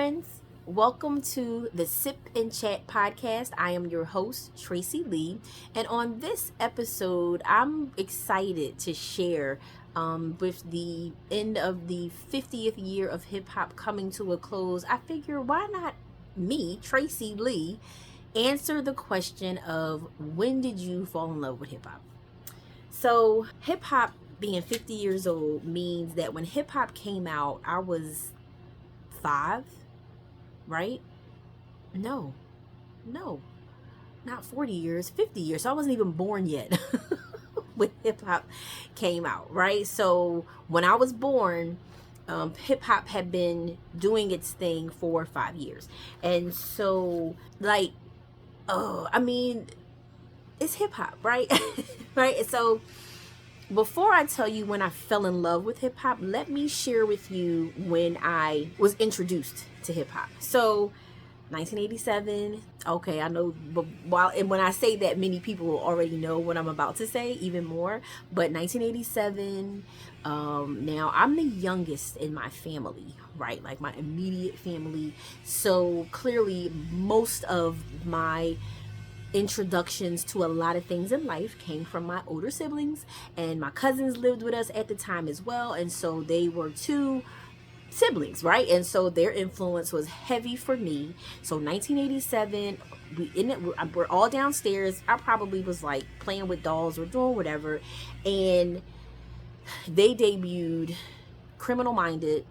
friends. Welcome to the Sip and Chat podcast. I am your host, Tracee Lee. And on this episode, I'm excited to share with the end of the 50th year of hip hop coming to a close. I figure why not me, Tracee Lee, answer the question of when did you fall in love with hip hop? So, hip hop being 50 years old means that when hip hop came out, I was 5, right? No, not 40 years, 50 years. So I wasn't even born yet when hip hop came out, right? So when I was born, hip hop had been doing its thing for 5 years. And so, it's hip hop, right? Right? So before I tell you when I fell in love with hip hop, let me share with you when I was introduced to hip hop. So 1987. Okay, I know, but when I say that, many people will already know what I'm about to say, even more. But 1987. Now I'm the youngest in my family, right? Like my immediate family. So clearly, most of my introductions to a lot of things in life came from my older siblings, and my cousins lived with us at the time as well, and so they were two siblings, right? And so their influence was heavy for me. So 1987, we're all downstairs. I probably was like playing with dolls or doing whatever, and they debuted Criminal Minded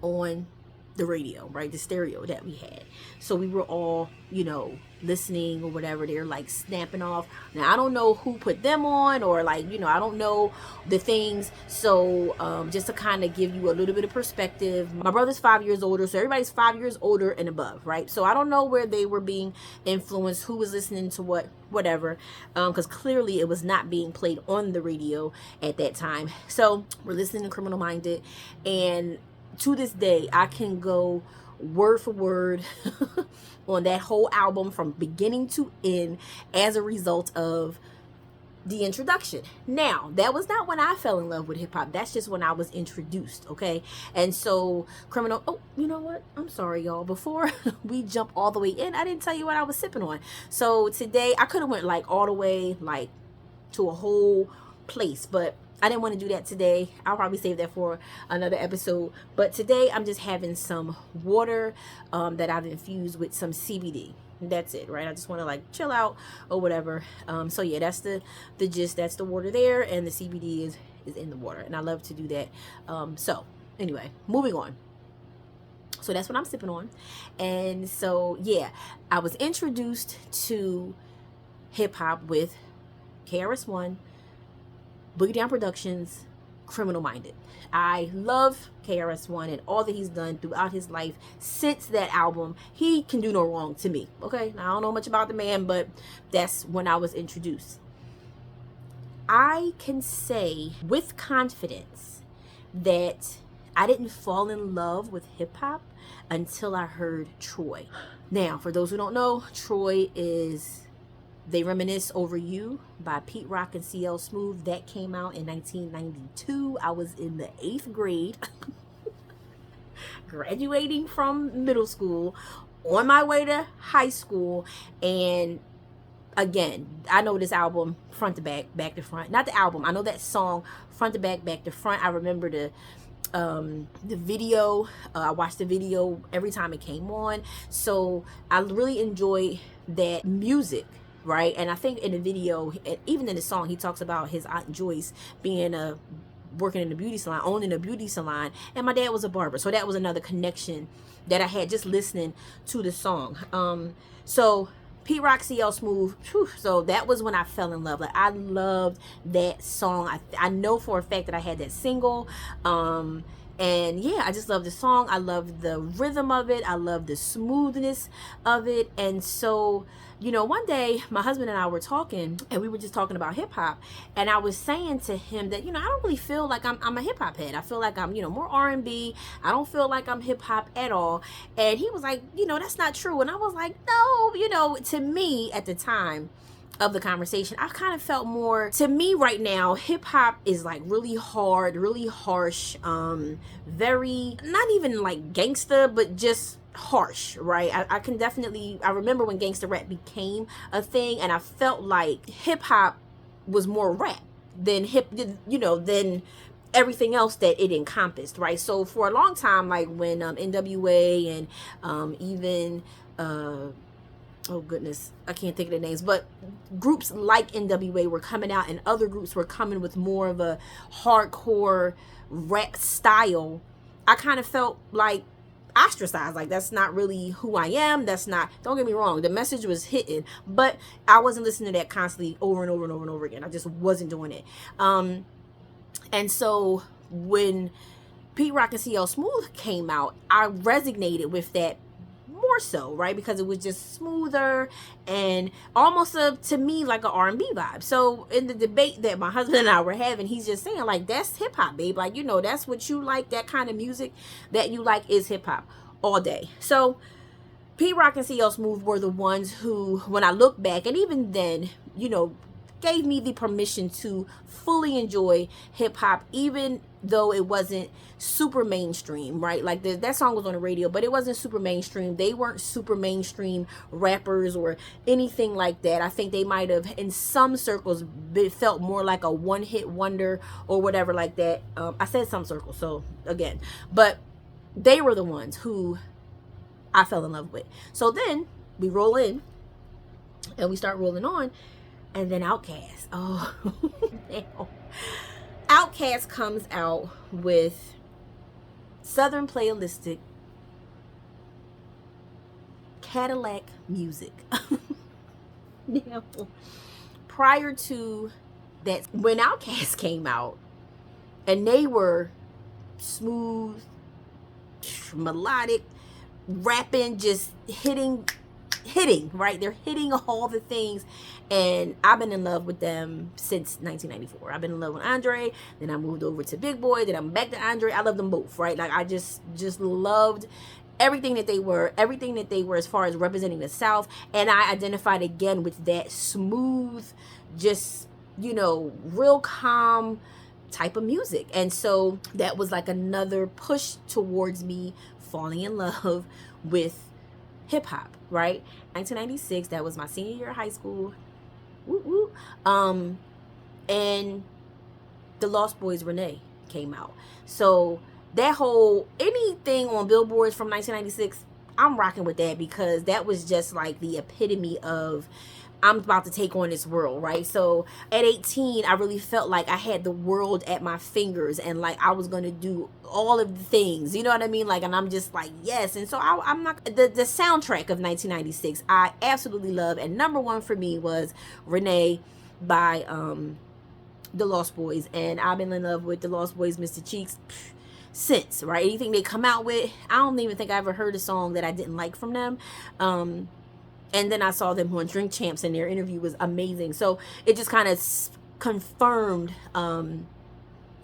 on the radio, right? The stereo that we had. So we were all, listening or whatever. They're like snapping off. Now I don't know who put them on, or I don't know the things. So just to kind of give you a little bit of perspective, my brother's 5 years older, so everybody's 5 years older and above, right? So I don't know where they were being influenced, who was listening to whatever, because clearly it was not being played on the radio at that time. So we're listening to Criminal Minded, and to this day, I can go word for word on that whole album from beginning to end as a result of the introduction. Now, that was not when I fell in love with hip hop. That's just when I was introduced, okay? And so, you know what? I'm sorry, y'all. Before we jump all the way in, I didn't tell you what I was sipping on. So today, I could have went all the way to a whole place, but I didn't want to do that today. I'll probably save that for another episode. But today I'm just having some water that I've infused with some CBD. That's it, right? I just want to chill out or whatever. So yeah, that's the gist. That's the water there, and the CBD is in the water, and I love to do that. So anyway, moving on. So that's what I'm sipping on. And so yeah, I was introduced to hip hop with KRS-One, Boogie Down Productions, Criminal Minded. I love KRS-One and all that he's done throughout his life since that album. He can do no wrong to me, okay? Now, I don't know much about the man, but that's when I was introduced. I can say with confidence that I didn't fall in love with hip-hop until I heard Troy. Now, for those who don't know, Troy is They Reminisce Over You by Pete Rock and CL Smooth. That came out in 1992. I was in the 8th grade, graduating from middle school, on my way to high school. And again, I know this album front to back, back to front. Not the album, I know that song front to back, back to front. I remember the video. I watched the video every time it came on. So I really enjoy that music, right? And I think in the video, even in the song, he talks about his Aunt Joyce being working in the beauty salon, owning a beauty salon, and my dad was a barber. So that was another connection that I had just listening to the song. So Pete Rock, CL Smooth, so that was when I fell in love. I loved that song. I know for a fact that I had that single. And yeah, I just love the song. I love the rhythm of it. I love the smoothness of it. And so, one day my husband and I were talking, and we were just talking about hip hop. And I was saying to him that, I don't really feel like I'm a hip hop head. I feel like I'm, more R&B. I don't feel like I'm hip hop at all. And he was like, that's not true. And I was like, no, to me at the time, of the conversation, I kind of felt more, to me right now, hip hop is like really hard, really harsh, very, not even like gangster, but just harsh, right? I can definitely, I remember when gangster rap became a thing, and I felt like hip hop was more rap than than everything else that it encompassed, right? So for a long time, like when NWA and even oh goodness, I can't think of the names, but groups like NWA were coming out, and other groups were coming with more of a hardcore rap style. I kind of felt like ostracized, like that's not really who I am. That's not, don't get me wrong, the message was hitting, but I wasn't listening to that constantly over and over and over and over again. I just wasn't doing it. And so when Pete Rock and CL Smooth came out, I resonated with that more so, right? Because it was just smoother and almost to me like an R&B vibe. So in the debate that my husband and I were having, he's just saying like, that's hip hop, babe. Like, that's what you like, that kind of music that you like is hip hop all day. So Pete Rock and CL Smooth were the ones who, when I look back, and even then, gave me the permission to fully enjoy hip hop, even though it wasn't super mainstream, right? Like that song was on the radio, but it wasn't super mainstream. They weren't super mainstream rappers or anything like that. I think they might have, in some circles, felt more like a one-hit wonder or whatever like that. I said some circles, so again, but they were the ones who I fell in love with. So then we roll in and we start rolling on. And then Outkast. Oh, now. Outkast comes out with Southern Playalistic Cadillac Music. Now, prior to that, when Outkast came out, and they were smooth, melodic, rapping, just hitting, right? They're hitting all the things, and I've been in love with them since 1994. I've been in love with Andre, then I moved over to Big Boy, then I'm back to Andre. I love them both, right? Like I just loved everything that they were as far as representing the South, and I identified again with that smooth, just real calm type of music. And so that was like another push towards me falling in love with hip hop, right? 1996, that was my senior year of high school. Woo woo. And the Lost Boys Renee came out. So that whole, anything on billboards from 1996, I'm rocking with that, because that was just like the epitome of, I'm about to take on this world, right? So at 18, I really felt like I had the world at my fingers, and like I was going to do all of the things, you know what I mean? Like, and I'm just like, yes. And so I'm not, the soundtrack of 1996, I absolutely love. And number one for me was Renee by the Lost Boys. And I've been in love with the Lost Boys, Mr. Cheeks, since, right? Anything they come out with, I don't even think I ever heard a song that I didn't like from them. And then I saw them on Drink Champs, and their interview was amazing. So it just kind of confirmed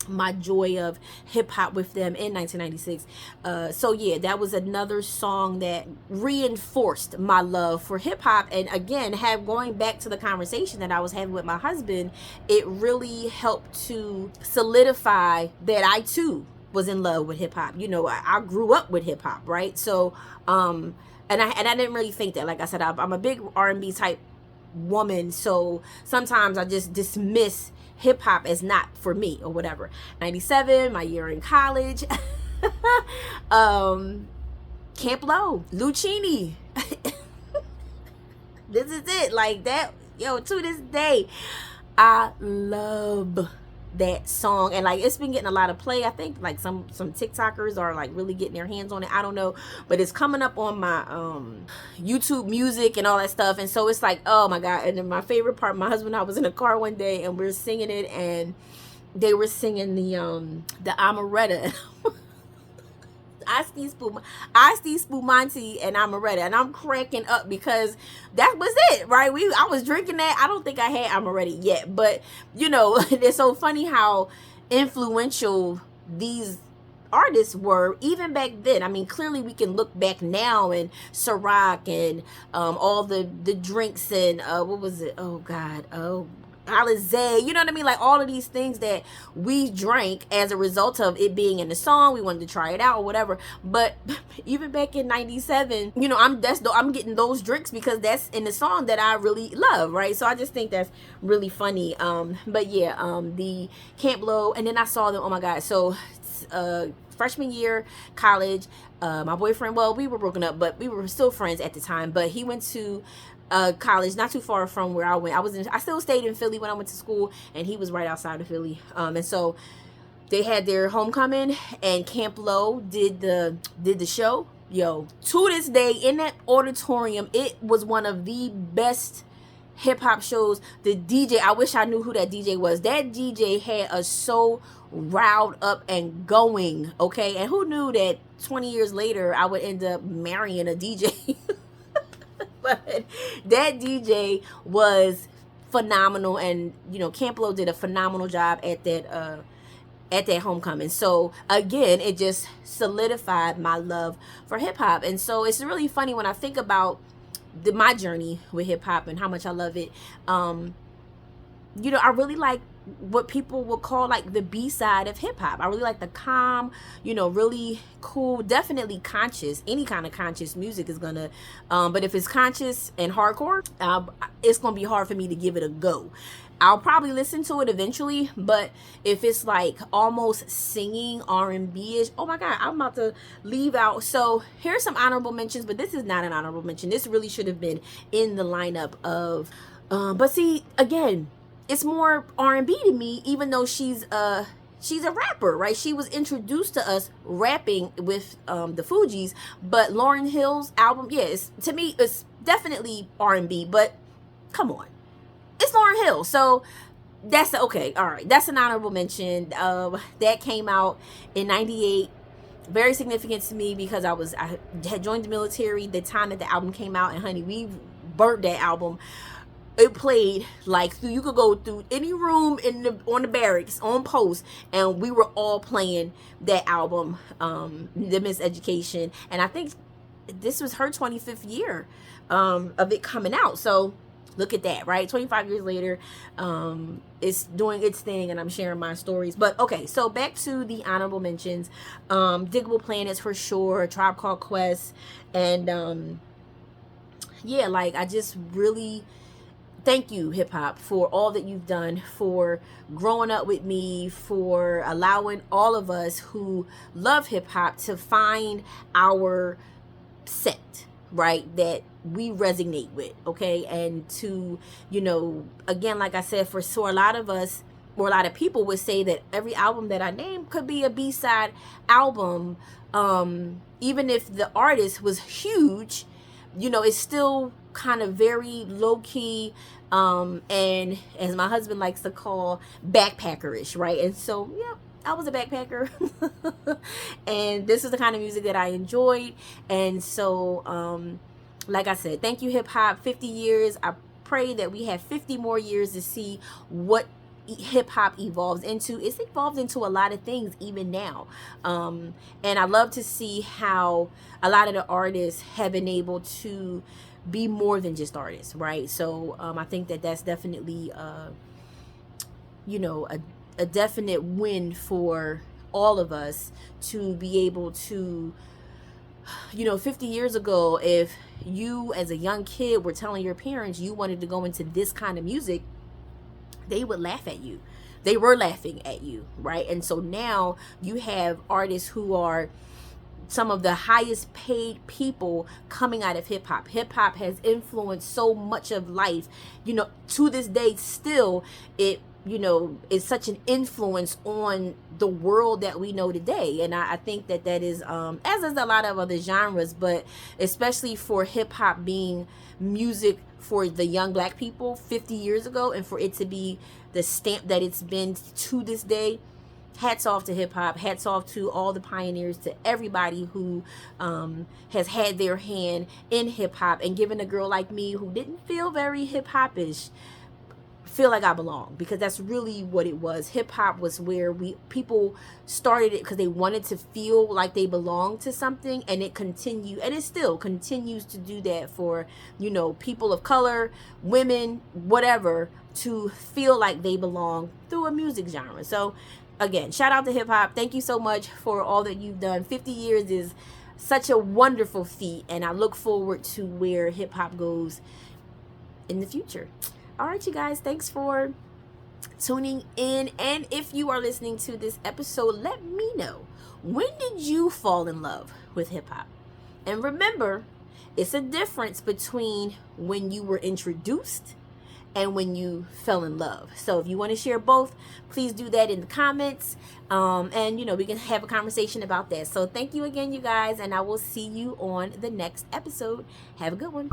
my joy of hip hop with them in 1996. So yeah, that was another song that reinforced my love for hip hop. And again, going back to the conversation that I was having with my husband, it really helped to solidify that I too was in love with hip hop. I grew up with hip hop, right? So, and I didn't really think that. Like I said, I'm a big R&B type woman, so sometimes I just dismiss hip hop as not for me or whatever. 97, my year in college. Camp Lo, Lucchini. This is it. Like that, to this day, I love that song, and like it's been getting a lot of play. I think like some TikTokers are like really getting their hands on it. I don't know, but it's coming up on my YouTube music and all that stuff. And so it's like, oh my god. And then my favorite part, my husband and I was in a car one day and we were singing it, and they were singing the Amaretta. I see Spumante and Amaretta, and I'm cracking up because that was it, right? I was drinking that. I don't think I had Amaretta yet, but it's so funny how influential these artists were even back then. I mean, clearly we can look back now and Ciroc and all the drinks and what was it? Oh God, Alizé, you know what I mean? Like all of these things that we drank as a result of it being in the song. We wanted to try it out or whatever. But even back in '97, you know, I'm getting those drinks because that's in the song that I really love, right? So I just think that's really funny. But yeah, the Camp Lo, and then I saw them. Oh my God! So freshman year college, my boyfriend, well, we were broken up, but we were still friends at the time. But he went to college not too far from where I went. I still stayed in Philly when I went to school, and he was right outside of Philly. And so they had their homecoming, and Camp Lo did the show. Yo, to this day in that auditorium, it was one of the best hip hop shows. The DJ, I wish I knew who that DJ was. That DJ had us so riled up and going, okay? And who knew that 20 years later I would end up marrying a DJ? But that DJ was phenomenal, and you know, Camp Lo did a phenomenal job at that homecoming. So again, it just solidified my love for hip hop. And so it's really funny when I think about my journey with hip hop and how much I love it. You know, I really like what people would call like the B-side of hip hop. I really like the calm, you know, really cool, definitely conscious. Any kind of conscious music is gonna, but if it's conscious and hardcore, it's gonna be hard for me to give it a go. I'll probably listen to it eventually, but if it's like almost singing R&B-ish, oh my God, I'm about to leave out. So here's some honorable mentions, but this is not an honorable mention. This really should have been in the lineup of, but see, again, it's more R&B to me, even though she's a rapper, right? She was introduced to us rapping with the Fugees, but Lauryn Hill's album, yes, to me, it's definitely R&B, but come on. It's Lauryn Hill, so that's okay. All right, that's an honorable mention. That came out in '98. Very significant to me because I had joined the military the time that the album came out, and honey, we burnt that album. It played like you could go through any room on the barracks on post, and we were all playing that album, The Miseducation, and I think this was her 25th year of it coming out. So look at that, right? 25 years later, it's doing its thing, and I'm sharing my stories. But okay, so back to the honorable mentions. Diggable Planets for sure, Tribe Called Quest, and yeah, like I just really thank you, hip hop, for all that you've done, for growing up with me, for allowing all of us who love hip hop to find our set, right, that we resonate with, okay? And to, you know, again, like I said, for a lot of us, or a lot of people would say that every album that I named could be a B-side album, even if the artist was huge, you know, it's still kind of very low-key, and as my husband likes to call, backpackerish, right? And so, yeah, I was a backpacker, and this is the kind of music that I enjoyed. And so, like I said, thank you, hip hop. 50 years. I pray that we have 50 more years to see what hip hop evolves into. It's evolved into a lot of things even now. And I love to see how a lot of the artists have been able to be more than just artists, right? So I think that that's definitely, you know, a definite win for all of us to be able to, you know, 50 years ago, if you as a young kid were telling your parents you wanted to go into this kind of music, they would laugh at you. They were laughing at you, right? And so now you have artists who are some of the highest paid people coming out of hip hop. Hip hop has influenced so much of life, you know, to this day still it, you know, is such an influence on the world that we know today. And I think that is, as is a lot of other genres, but especially for hip hop being music for the young black people 50 years ago, and for it to be the stamp that it's been to this day. Hats off to hip hop. Hats off to all the pioneers, to everybody who has had their hand in hip hop and given a girl like me who didn't feel very hip hopish feel like I belong, because that's really what it was. Hip hop was where people started it because they wanted to feel like they belonged to something, and it continued, and it still continues to do that for, you know, people of color, women, whatever, to feel like they belong through a music genre. So again, shout out to hip hop. Thank you so much for all that you've done. 50 years is such a wonderful feat, and I look forward to where hip hop goes in the future. All right, you guys, thanks for tuning in. And if you are listening to this episode, let me know, when did you fall in love with hip hop? And remember, it's a difference between when you were introduced and when you fell in love. So if you want to share both, please do that in the comments. And, you know, we can have a conversation about that. So thank you again, you guys, and I will see you on the next episode. Have a good one.